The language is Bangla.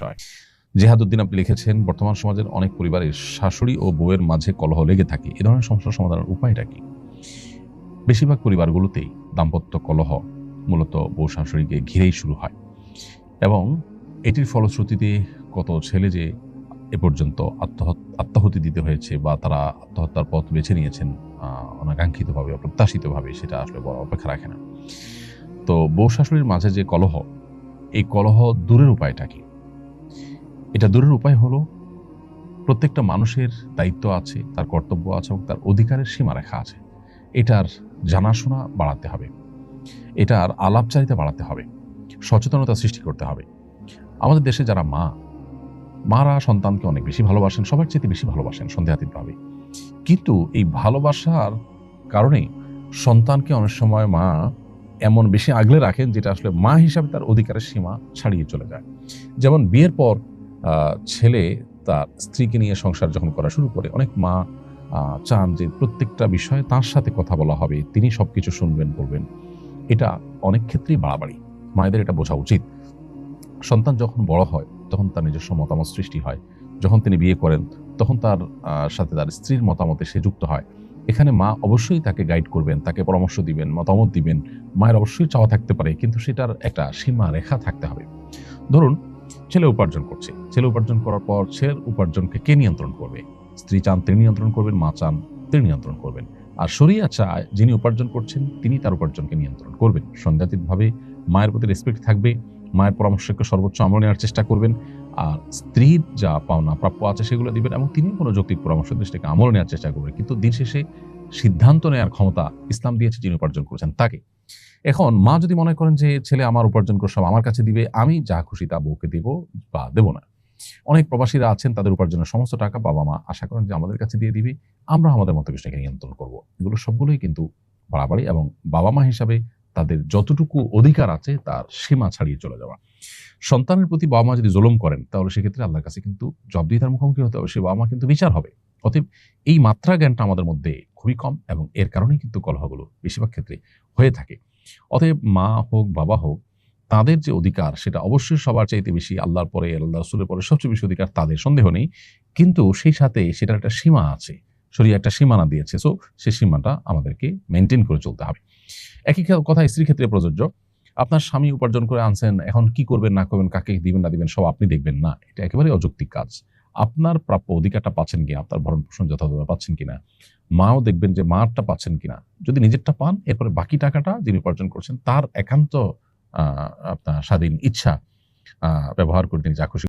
বিষয়। জেহাদউদ্দিন আপনি লিখেছেন, বর্তমান সমাজের অনেক পরিবারের শাশুড়ি ও বউয়ের মাঝে কলহ লেগে থাকে। এ ধরনের সমস্যার সমাধানের উপায়টা কি? বেশিরভাগ পরিবারগুলোতেই দাম্পত্য কলহ মূলত বউ শাশুড়িকে ঘিরেই শুরু হয় এবং এটির ফলশ্রুতিতে কত ছেলে যে এ পর্যন্ত আত্মাহুতি দিতে হয়েছে বা তারা আত্মহত্যার পথ বেছে নিয়েছেন অনাকাঙ্ক্ষিতভাবে, অপ্রত্যাশিতভাবে, সেটা আসলে বড় অপেক্ষা রাখে না। তো বউ শাশুড়ির মাঝে যে কলহ, এই কলহ দূরের উপায়টা কি? এটা দূরের উপায় হলো, প্রত্যেকটা মানুষের দায়িত্ব আছে, তার কর্তব্য আছে এবং তার অধিকারের সীমারেখা আছে। এটার জানাশোনা বাড়াতে হবে, এটার আলাপচারিতা বাড়াতে হবে, সচেতনতা সৃষ্টি করতে হবে। আমাদের দেশে যারা মারা সন্তানকে অনেক বেশি ভালোবাসেন, সবার চেয়ে বেশি ভালোবাসেন সন্দেহাতীতভাবে। কিন্তু এই ভালোবাসার কারণে সন্তানকে অনেক সময় মা এমন বেশি আগলে রাখেন যেটা আসলে মা হিসাবে তার অধিকারের সীমা ছাড়িয়ে চলে যায়। যেমন বিয়ের পর ছেলে তার স্ত্রীকে নিয়ে সংসার যখন করা শুরু করে, অনেক মা চান যে প্রত্যেকটা বিষয়ে তার সাথে কথা বলা হবে, তিনি সবকিছু শুনবেন, বলবেন। এটা অনেক ক্ষেত্রেই বাড়াবাড়ি। মায়েদের এটা বোঝা উচিত। সন্তান যখন বড় হয় তখন তার নিজস্ব মতামত সৃষ্টি হয়। যখন তিনি বিয়ে করেন তখন তার সাথে তার স্ত্রীর মতামতে সে যুক্ত হয়। এখানে মা অবশ্যই তাকে গাইড করবেন, তাকে পরামর্শ দিবেন, মতামত দিবেন। মায়ের অবশ্যই চাওয়া থাকতে পারে, কিন্তু সেটার একটা সীমা রেখা থাকতে হবে। ধরুন, ছেলে উপার্জন করছে, ছেলে উপার্জন করার পর ছেলের উপার্জনকে কে নিয়ন্ত্রণ করবে? স্ত্রী চান তিনি নিয়ন্ত্রণ করবেন, মা চান তিনি নিয়ন্ত্রণ করবেন। আর শরিয়া চায় যিনি উপার্জন করছেন তিনি তার উপার্জনকে নিয়ন্ত্রণ করবেন। সন্দেহাতীতভাবে মায়ের প্রতি রেসপেক্ট থাকবে, মায়ের পরামর্শকে সর্বোচ্চ আমল নেওয়ার চেষ্টা করবেন, আর স্ত্রীর যা পাওনা প্রাপ্য আছে সেগুলো দিবেন এবং তিনি কোনো যৌক্তিক পরামর্শ দিয়ে সেটাকে আমল নেওয়ার চেষ্টা করবেন। কিন্তু দিন শেষে সিদ্ধান্ত নেওয়ার ক্ষমতা ইসলাম দিয়েছে যিনি উপার্জন করেছেন তাকে। এখন মা যদি মনে করেন যে ছেলে আমার উপার্জন করে সব আমার কাছে দিবে, আমি যা খুশি তা বউকে দেব বা দেব না। অনেক প্রবাসীরা আছেন, তাদের উপার্জনের সমস্ত টাকা বাবা মা আশা করেন যে আমাদের কাছে দিয়ে দিবে, আমরা আমাদের মতো কিছুটাকে নিয়ন্ত্রণ করব। এগুলো সবগুলোই কিন্তু বাড়াবাড়ি এবং বাবা মা হিসাবে তাদের যতটুকু অধিকার আছে তার সীমা ছাড়িয়ে চলে যাওয়া। সন্তানের প্রতি বাবা মা যদি জুলুম করেন তাহলে সেক্ষেত্রে আল্লাহর কাছে কিন্তু জবাবদিহিতার মুখোমুখি হতে হবে, সে বাবা মা কিন্তু বিচার হবে। অতএব এই মাত্রা জ্ঞানটা আমাদের মধ্যে খুবই কম এবং এর কারণেই কিন্তু কলহগুলো বেশিরভাগ ক্ষেত্রে হয়ে থাকে। অতএব মা হোক বাবা হোক, তাদের যে অধিকার সেটা অবশ্যই সবার চাইতে বেশি, আল্লাহর পরে আল্লাহ রাসূলের পরে সবচেয়ে বেশি অধিকার তাদের, সন্দেহ নেই। কিন্তু সেই সাথে সেটার একটা সীমা আছে, শরীয়ত একটা সীমানা দিয়েছে। সো সেই সীমাটা আমাদেরকে মেনটেন করে চলতে হবে। একই কথা স্ত্রীর ক্ষেত্রে প্রযোজ্য। আপনার স্বামী উপার্জন করে আনছেন, এখন কি করবেন না করবেন, কাকে দিবেন না দিবেন সব আপনি দেখবেন না, এটা একেবারে অযৌক্তিক কাজ। আপনার প্রাপ্য অধিকারটা পাচ্ছেন কিনা, আপনার ভরণ পোষণ যথাযথ পাচ্ছেন কিনা, মাও দেখবেন যে মারটা পাচ্ছেন কিনা। যদি নিজেরটা পান, এরপরে বাকি টাকাটা যিনি উপার্জন করছেন তার একান্ত আপনার স্বাধীন ইচ্ছা ব্যবহার করে তিনি যা খুশি